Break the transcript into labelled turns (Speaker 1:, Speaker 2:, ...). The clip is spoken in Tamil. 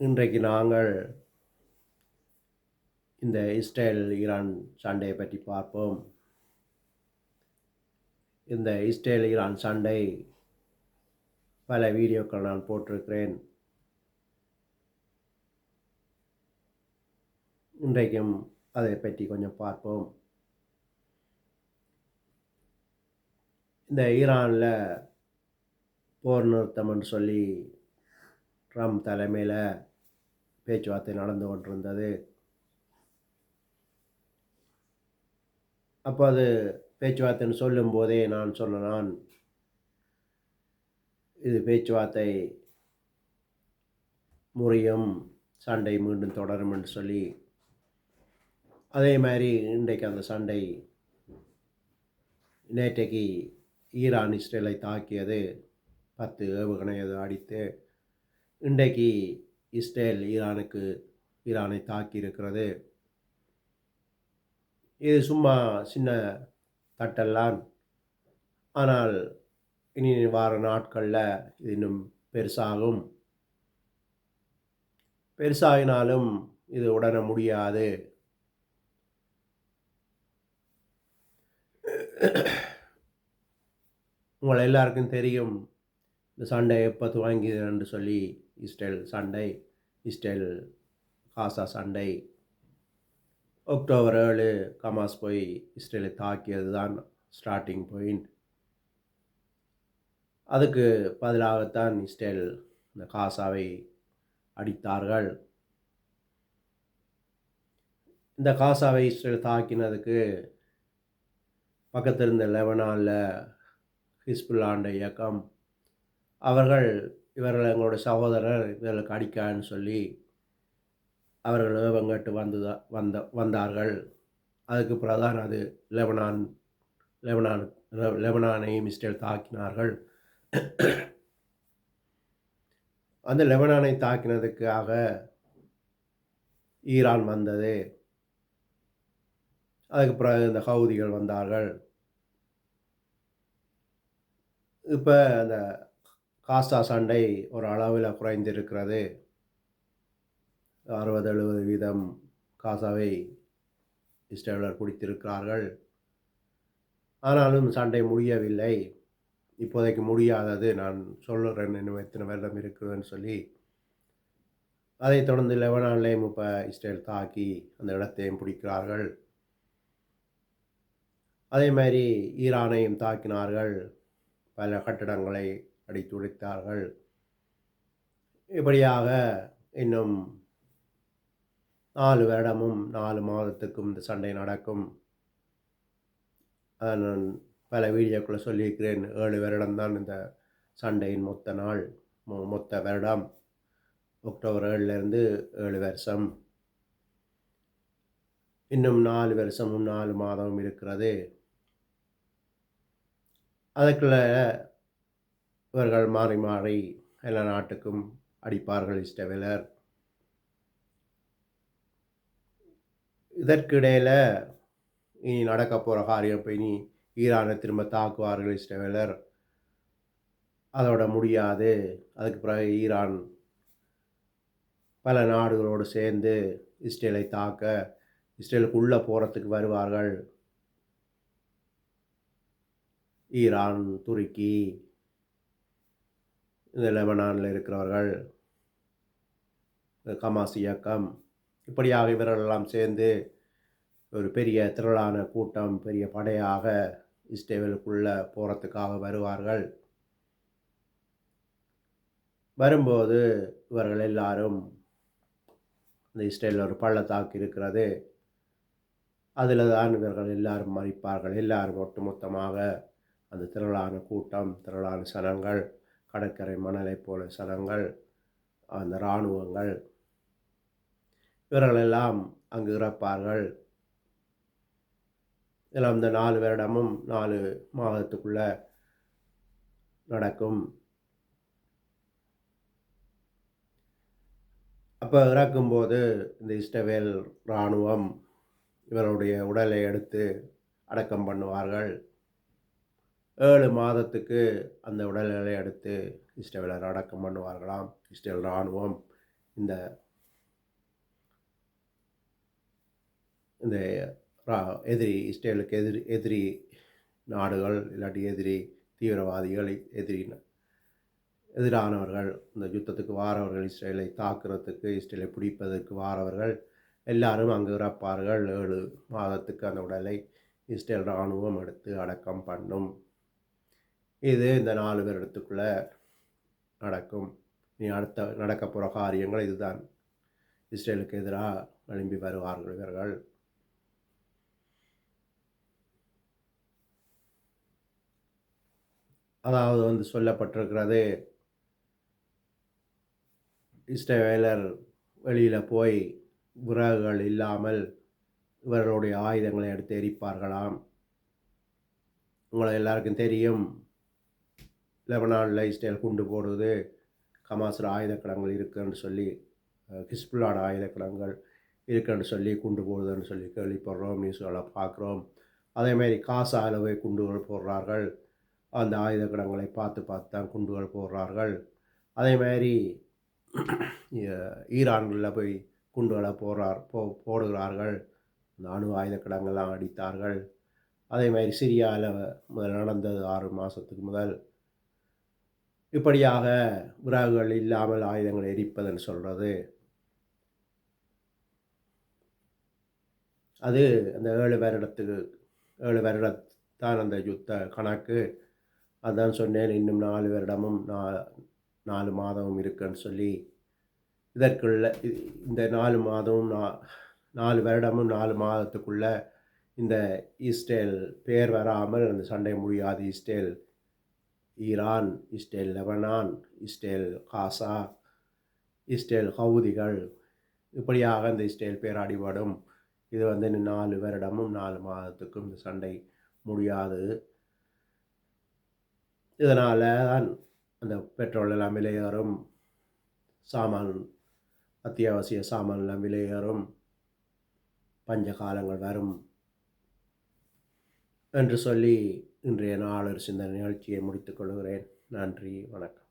Speaker 1: இன்றைக்கு நாங்கள் இந்த இஸ்ரேல் ஈரான் சண்டையை பற்றி பார்ப்போம். இந்த இஸ்ரேல் ஈரான் சண்டை பல வீடியோக்கள் நான் போட்டிருக்கிறேன். இன்றைக்கும் அதை பற்றி கொஞ்சம் பார்ப்போம். இந்த ஈரானில் போர் நிறுத்தம் என்று சொல்லி ட்ரம்ப் தலைமையில் பேச்சுவார்த்தை நடந்து கொண்டிருந்தது. அப்போ அது பேச்சுவார்த்தைன்னு சொல்லும்போதே நான் சொன்னேன், இது பேச்சுவார்த்தை முறியும், சண்டை மீண்டும் தொடரும் என்று சொல்லி. அதே மாதிரி இன்றைக்கு அந்த சண்டை நேற்றைக்கு ஈரான் இஸ்ரேலை தாக்கியது, 10 ஏவுகணை அது அடித்து. இன்றைக்கு இஸ்ரேல் ஈரானை தாக்கியிருக்கிறது. இது சும்மா சின்ன தட்டெல்லாம். ஆனால் இனி வார நாட்களில் இது இன்னும் பெருசாகினாலும் இது உடனே முடியாது. உங்கள் எல்லாருக்கும் தெரியும் இந்த சண்டை எப்போ துவங்கியது என்று சொல்லி. இஸ்ரேல் காசா சண்டை அக்டோபர் 7 ஹமாஸ் போய் இஸ்ரேலை தாக்கியது தான் ஸ்டார்டிங் பாயிண்ட். அதுக்கு பதிலாகத்தான் இஸ்ரேல் இந்த காசாவை அடித்தார்கள். இந்த காசாவை இஸ்ரேல் தாக்கினதுக்கு பக்கத்தில் இருந்த லெபனானில் ஹிஸ்புல்லாண்ட இயக்கம், இவர்கள் எங்களோட சகோதரர், இவர்களுக்கு அடிக்கான்னு சொல்லி அவர்கள் ஏவங்கட்டு வந்தார்கள். அதுக்கு பிரதான் அது லெபனானையும் இஸ்ரேல் தாக்கினார்கள். அந்த லெபனானை தாக்கினதுக்காக ஈரான் வந்தது. அதுக்கு பிறகு இந்த ஹவுதிகள் வந்தார்கள். இப்போ அந்த காசா சண்டை ஒரு அளவில் குறைந்திருக்கிறது. 60-70% காசாவை இஸ்ரேலர் பிடித்திருக்கிறார்கள். ஆனாலும் சண்டை முடியவில்லை. இப்போதைக்கு முடியாதது. நான் சொல்லுறேன் இன்னும் எத்தனை வருடம் இருக்குதுன்னு சொல்லி. அதைத் தொடர்ந்து லெபனான்லேயும் இப்போ இஸ்ரேல் தாக்கி அந்த இடத்தையும் பிடிக்கிறார்கள். அதே மாதிரி ஈரானையும் தாக்கினார்கள். பல கட்டடங்களை அடித்துடைத்தார்கள். இப்படியாக இன்னும் 4 வருடமும் 4 மாதத்துக்கும் இந்த சண்டை நடக்கும். அதை நான் பல வீடியோக்களை சொல்லியிருக்கிறேன். 7 வருடம்தான் இந்த சண்டையின் மொத்த வருடம். அக்டோபர் 7லேருந்து 7 வருஷம். இன்னும் 4 வருஷமும் 4 மாதமும் இருக்கிறது. அதுக்குள்ள இவர்கள் மாறி மாறி எல்லா நாட்டுக்கும் அடிப்பார்கள் இஸ்ரேலர். இதற்கிடையில் இனி நடக்க போகிற காரியம், இப்போ இனி ஈரானை திரும்ப தாக்குவார்கள் இஸ்ரேலர். அதோட முடியாது. அதுக்கு பிறகு ஈரான் பல நாடுகளோடு சேர்ந்து இஸ்ரேலை தாக்க, இஸ்ரேலுக்குள்ளே போகிறதுக்கு வருவார்கள். ஈரான், துருக்கி, இந்த லெபனானில் இருக்கிறவர்கள், ஹமாஸ் இயக்கம், இப்படியாக இவர்களெல்லாம் சேர்ந்து ஒரு பெரிய திரளான கூட்டம், பெரிய படையாக இஸ்ரேலுக்குள்ளே போகிறதுக்காக வருவார்கள். வரும்போது இவர்கள் எல்லாரும், இந்த இஸ்ரேலில் ஒரு பள்ளத்தாக்கு இருக்கிறது, அதில் தான் இவர்கள் எல்லாரும் மறிப்பார்கள். எல்லாரும் ஒட்டுமொத்தமாக அந்த திரளான கூட்டம், திரளான சனங்கள், கடற்கரை மணலை போல சனங்கள், அந்த இராணுவங்கள், இவர்களெல்லாம் அங்கு இறப்பார்கள். இதெல்லாம் இந்த 4 வருடமும் 4 மாதத்துக்குள்ள நடக்கும். அப்போ இறக்கும்போது இந்த இஸ்ரேல் இராணுவம் இவருடைய உடலை எடுத்து அடக்கம் பண்ணுவார்கள். 7 மாதத்துக்கு அந்த உடல்களை எடுத்து இஸ்ரேலர் அடக்கம் பண்ணுவார்களாம். இஸ்ரேல் இராணுவம் இந்த இந்த எதிரி இஸ்ரேலுக்கு எதிரி நாடுகள் இல்லாட்டி எதிரி தீவிரவாதிகள் எதிரானவர்கள் இந்த யுத்தத்துக்கு வாரவர்கள் இஸ்ரேலை தாக்குறதுக்கு இஸ்ரேலை பிடிப்பதற்கு வாரவர்கள் எல்லாரும் அங்கு இறப்பார்கள். 7 மாதத்துக்கு அந்த உடலை இஸ்ரேல் இராணுவம் எடுத்து அடக்கம் பண்ணும். இது இந்த 4 வருடத்துக்குள்ளே நடக்கும். நீ அடுத்த நடக்க போகிற காரியங்கள் இதுதான். இஸ்ரேலுக்கு எதிராக எழும்பி வருவார்கள் இவர்கள். அதாவது சொல்லப்பட்டிருக்கிறது, இஸ்ரவேலர் வெளியில் போய் விறகுகள் இல்லாமல் இவர்களுடைய ஆயுதங்களை எடுத்து எரிப்பார்களாம். உங்களை எல்லாருக்கும் தெரியும், லெபனானில் இஸ்ரேல் குண்டு போடுவது, ஹமாஸில் ஆயுதக்கிடங்கள் இருக்குன்னு சொல்லி, ஹிஸ்புல்லாட ஆயுதக்கிடங்கள் இருக்குன்னு சொல்லி குண்டு போடுதுன்னு சொல்லி கேள்விப்படுறோம், நியூஸ்களை பார்க்குறோம். அதேமாதிரி காசாவில் போய் குண்டுகள் போடுறார்கள். அந்த ஆயுதக்கிடங்களை பார்த்து தான் குண்டுகள் போடுறார்கள். அதேமாதிரி ஈரானில் போய் குண்டுகளை போடுகிறார்கள். அந்த அணு ஆயுதக்கிடங்கள்லாம் அடித்தார்கள். அதேமாதிரி சிரியாவில் முதல் நடந்தது 6 மாதத்துக்கு முதல். இப்படியாக விறகுகள் இல்லாமல் ஆயுதங்களை எரிப்பதுன்னு சொல்கிறது, அது அந்த 7 வருடத்தான் அந்த யுத்த கணக்கு. அதான் சொன்னேன், இன்னும் 4 வருடமும் 4 மாதமும் இருக்குன்னு சொல்லி. இதற்குள்ள இந்த 4 மாதமும் 4 வருடமும் 4 மாதத்துக்குள்ள இந்த இஸ்ரேல் பேர் வராமல் அந்த சண்டை முடியாது. Israel Iran, Israel Lebanon, Israel Gaza, Israel ஹவுதிகள், இப்படியாக இந்த இஸ்ரேல் பேர் அடிபடும். இது இன்னும் 4 வருடமும் 4 மாதத்துக்கும் இந்த சண்டை முடியாது. இதனால் தான் அந்த பெட்ரோல் எல்லாம் விலையேறும், அத்தியாவசிய சாமான் எல்லாம் விலையேறும், பஞ்ச காலங்கள் வரும் என்று சொல்லி இன்றைய நாளொரு சிந்தனை நிகழ்ச்சியை முடித்துக் கொள்கிறேன். நன்றி, வணக்கம்.